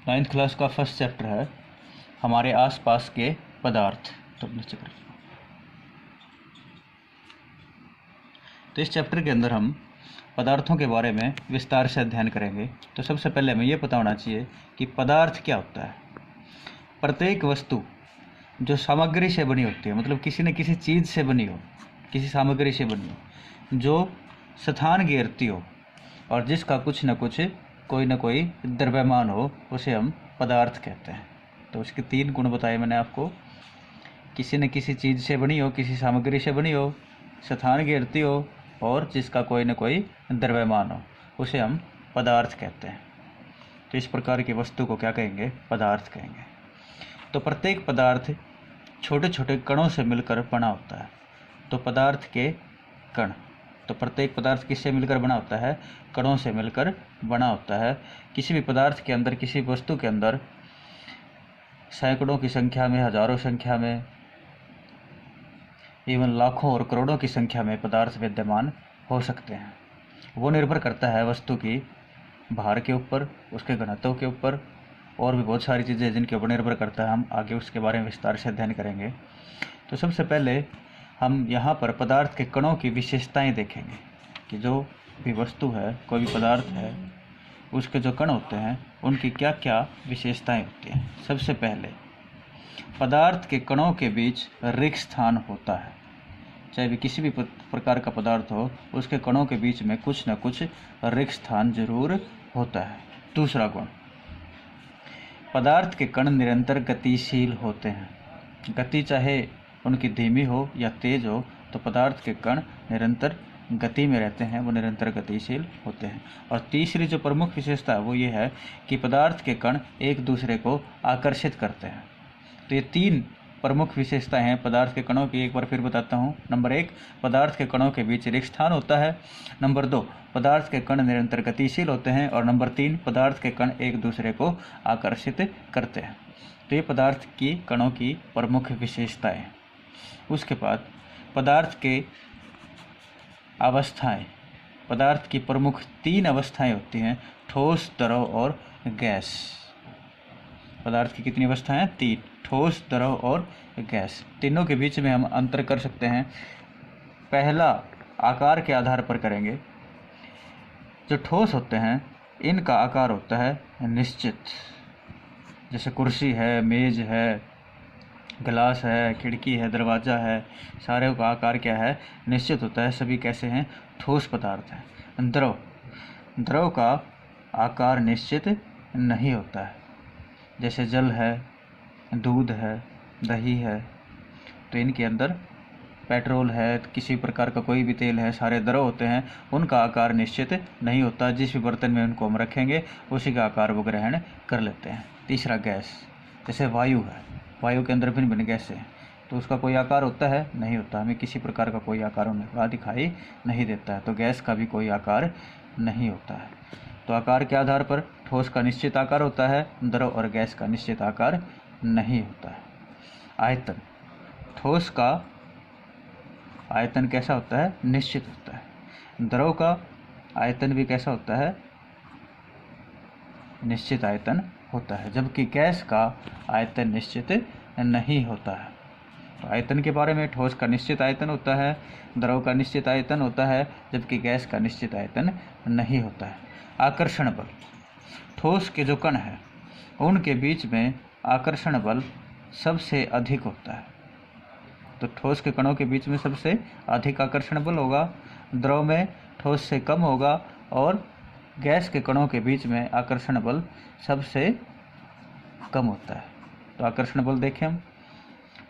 9th class का first chapter है हमारे आसपास के पदार्थ। तो नीचे कर। तो इस चैप्टर के अंदर हम पदार्थों के बारे में विस्तार से अध्ययन करेंगे। तो सबसे पहले हमें यह पता होना चाहिए कि पदार्थ क्या होता है। प्रत्येक वस्तु जो सामग्री से बनी होती है, मतलब किसी न किसी चीज़ से बनी हो, किसी सामग्री से बनी हो, जो स्थान घेरती हो और जिसका कुछ न कुछ कोई न कोई द्रव्यमान हो, उसे हम पदार्थ कहते हैं। तो उसके 3 गुण बताए मैंने आपको। किसी न किसी चीज़ से बनी हो, किसी सामग्री से बनी हो, स्थान घेरती हो और जिसका कोई न कोई द्रव्यमान हो, उसे हम पदार्थ कहते हैं। तो इस प्रकार की वस्तु को क्या कहेंगे? पदार्थ कहेंगे। तो प्रत्येक पदार्थ छोटे छोटे कणों से मिलकर बना होता है। तो पदार्थ के कण, तो प्रत्येक पदार्थ किससे मिलकर बना होता है? कणों से मिलकर बना होता है। किसी भी पदार्थ के अंदर, किसी वस्तु के अंदर सैकड़ों की संख्या में, हजारों संख्या में, एवं लाखों और करोड़ों की संख्या में पदार्थ विद्यमान हो सकते हैं। वो निर्भर करता है वस्तु की भार के ऊपर, उसके घनत्व के ऊपर, और भी बहुत सारी चीज़ें जिनके ऊपर निर्भर करता है। हम आगे उसके बारे में विस्तार से अध्ययन करेंगे। तो सबसे पहले हम यहाँ पर पदार्थ के कणों की विशेषताएं देखेंगे कि जो भी वस्तु है, कोई भी पदार्थ है, उसके जो कण होते हैं उनकी क्या क्या विशेषताएं होती हैं। सबसे पहले पदार्थ के कणों के बीच रिक्त स्थान होता है। चाहे भी किसी भी प्रकार का पदार्थ हो, उसके कणों के बीच में कुछ न कुछ रिक्त स्थान जरूर होता है। दूसरा गुण, पदार्थ के कण निरंतर गतिशील होते हैं। गति चाहे उनकी धीमी हो या तेज हो, तो पदार्थ के कण निरंतर गति में रहते हैं, वो निरंतर गतिशील होते हैं। और तीसरी जो प्रमुख विशेषता है वो ये है कि पदार्थ के कण एक दूसरे को आकर्षित करते हैं। तो ये 3 प्रमुख विशेषताएं हैं पदार्थ के कणों की। एक बार फिर बताता हूँ। नंबर 1, पदार्थ के कणों के बीच रिक्त स्थान होता है। नंबर 2, पदार्थ के कण निरंतर गतिशील होते हैं। और नंबर 3, पदार्थ के कण एक दूसरे को आकर्षित करते हैं। तो ये पदार्थ की कणों की प्रमुख विशेषताएं हैं। उसके बाद पदार्थ के अवस्थाएं। पदार्थ की प्रमुख 3 अवस्थाएं होती हैं, ठोस, द्रव और गैस। पदार्थ की कितनी अवस्थाएं हैं? 3, ठोस, द्रव और गैस। तीनों के बीच में हम अंतर कर सकते हैं। पहला आकार के आधार पर करेंगे। जो ठोस होते हैं इनका आकार होता है निश्चित, जैसे कुर्सी है, मेज है, गिलास है, खिड़की है, दरवाज़ा है, सारे का आकार क्या है? निश्चित होता है। सभी कैसे हैं? ठोस पदार्थ हैं। द्रव का आकार निश्चित नहीं होता है, जैसे जल है, दूध है, दही है। तो इनके अंदर पेट्रोल है, किसी प्रकार का कोई भी तेल है, सारे द्रव होते हैं, उनका आकार निश्चित नहीं होता। जिस भी बर्तन में उनको हम रखेंगे उसी का आकार वो ग्रहण कर लेते हैं। तीसरा गैस, जैसे वायु है, वायु के अंदर भिन्न भिन्न गैसें हैं, तो उसका कोई आकार होता है? नहीं होता। हमें किसी प्रकार का कोई आकार उनका दिखाई नहीं देता है। तो गैस का भी कोई आकार नहीं होता है। तो आकार के आधार पर ठोस का निश्चित आकार होता है, द्रव और गैस का निश्चित आकार नहीं होता है। आयतन, ठोस का आयतन कैसा होता है? निश्चित होता है। द्रव का आयतन भी कैसा होता है? निश्चित आयतन होता है, जबकि गैस का आयतन निश्चित नहीं होता है। तो आयतन के बारे में, ठोस का निश्चित आयतन होता है, द्रव का निश्चित आयतन होता है, जबकि गैस का निश्चित आयतन नहीं होता है। आकर्षण बल, ठोस के जो कण हैं उनके बीच में आकर्षण बल सबसे अधिक होता है। तो ठोस के कणों के बीच में सबसे अधिक आकर्षण बल होगा, द्रव में ठोस से कम होगा, और गैस के कणों के बीच में आकर्षण बल सबसे कम होता है। तो आकर्षण बल देखें हम,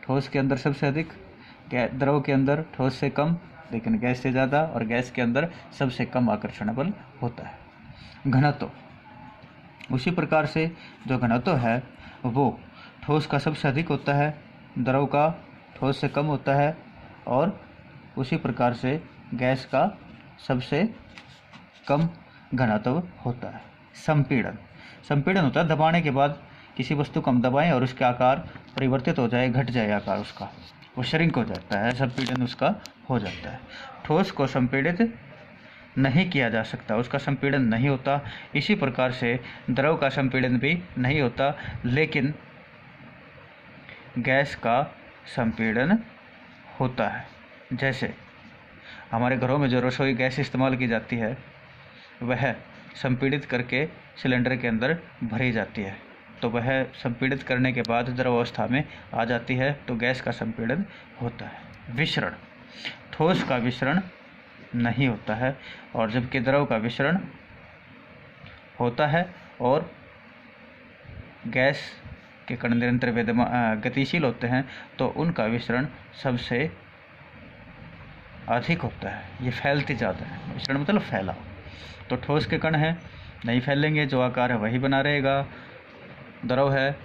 ठोस के अंदर सबसे अधिक, द्रव के अंदर ठोस से कम लेकिन गैस से ज़्यादा, और गैस के अंदर सबसे कम आकर्षण बल होता है। घनत्व, उसी प्रकार से जो घनत्व है वो ठोस का सबसे अधिक होता है, द्रव का ठोस से कम होता है, और उसी प्रकार से गैस का सबसे कम घनत्व होता है। संपीड़न, संपीड़न होता है दबाने के बाद किसी वस्तु को हम दबाएं और उसका आकार परिवर्तित हो जाए, घट जाए आकार उसका, वो श्रिंक हो जाता है, संपीड़न उसका हो जाता है। ठोस को संपीड़ित नहीं किया जा सकता, उसका संपीड़न नहीं होता। इसी प्रकार से द्रव का संपीड़न भी नहीं होता, लेकिन गैस का संपीड़न होता है। जैसे हमारे घरों में जो रसोई गैस इस्तेमाल की जाती है वह संपीड़ित करके सिलेंडर के अंदर भरी जाती है, तो वह संपीड़ित करने के बाद द्रव अवस्था में आ जाती है, तो गैस का संपीड़न होता है। विसरण, ठोस का विसरण नहीं होता है, और जबकि द्रव का विसरण होता है और गैस के कण निरंतर गतिशील होते हैं, तो उनका विसरण सबसे अधिक होता है, ये फैलते ज़्यादा है। विसरण मतलब फैला। तो ठोस के कण हैं, नहीं फैलेंगे, जो आकार है वही बना रहेगा। द्रव है,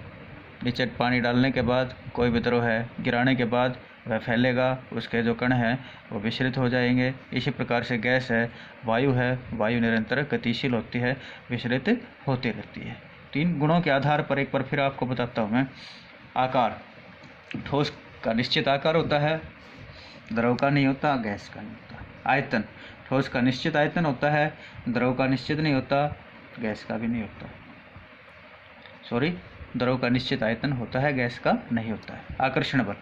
नीचे पानी डालने के बाद कोई भी द्रव है गिराने के बाद वह फैलेगा, उसके जो कण हैं वो विचलित हो जाएंगे। इसी प्रकार से गैस है, वायु है, वायु निरंतर गतिशील होती है, विचलित होती रहती है। तीन गुणों के आधार पर एक बार फिर आपको बताता हूँ मैं। आकार, ठोस का निश्चित आकार होता है, द्रव का नहीं होता, गैस का नहीं होता। आयतन, ठोस का निश्चित आयतन होता है, द्रव का निश्चित नहीं होता, गैस का भी नहीं होता। द्रव का निश्चित आयतन होता है, गैस का नहीं होता है। आकर्षण बल,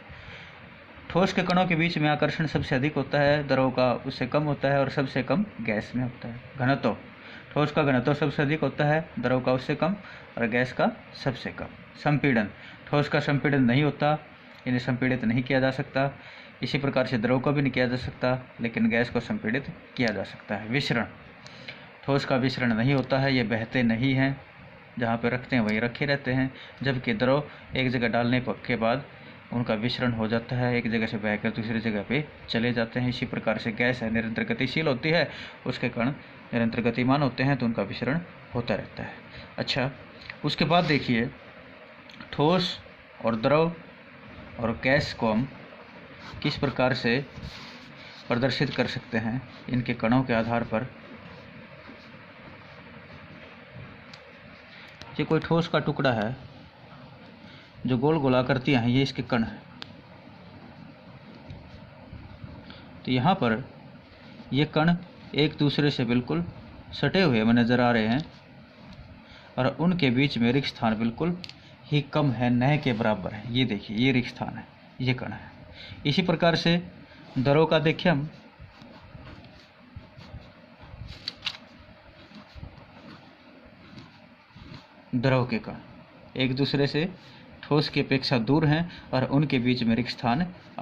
ठोस के कणों के बीच में आकर्षण सबसे अधिक होता है, द्रव का उससे कम होता है और सबसे कम गैस में होता है। घनत्व, ठोस का घनत्व सबसे अधिक होता है, द्रव का उससे कम और गैस का सबसे कम। संपीड़न, ठोस का संपीड़न नहीं होता, इन्हें संपीड़ित नहीं किया जा सकता। इसी प्रकार से द्रव को भी नहीं किया जा सकता, लेकिन गैस को संपीड़ित किया जा सकता है। विसरण, ठोस का विसरण नहीं होता है, ये बहते नहीं हैं, जहाँ पे रखते हैं वहीं रखे रहते हैं, जबकि द्रव एक जगह डालने के बाद उनका विसरण हो जाता है, एक जगह से बहकर दूसरी जगह पे चले जाते हैं। इसी प्रकार से गैस है, निरंतर गतिशील होती है, उसके कण निरंतर गतिमान होते हैं, तो उनका विसरण होता रहता है। अच्छा, उसके बाद देखिए ठोस और द्रव और गैस को हम किस प्रकार से प्रदर्शित कर सकते हैं इनके कणों के आधार पर। ये कोई ठोस का टुकड़ा है, जो गोल गोलाकृतियां हैं, ये इसके कण हैं। तो यहाँ पर ये कण एक दूसरे से बिल्कुल सटे हुए हमें नज़र आ रहे हैं, और उनके बीच में रिक्त स्थान बिल्कुल ही कम है, न के बराबर है। ये देखिए, ये रिक्त स्थान है, ये कण है। इसी प्रकार से द्रव का देखिए हम, द्रव के कण एक दूसरे से ठोस की अपेक्षा दूर हैं और उनके बीच में रिक्त स्थान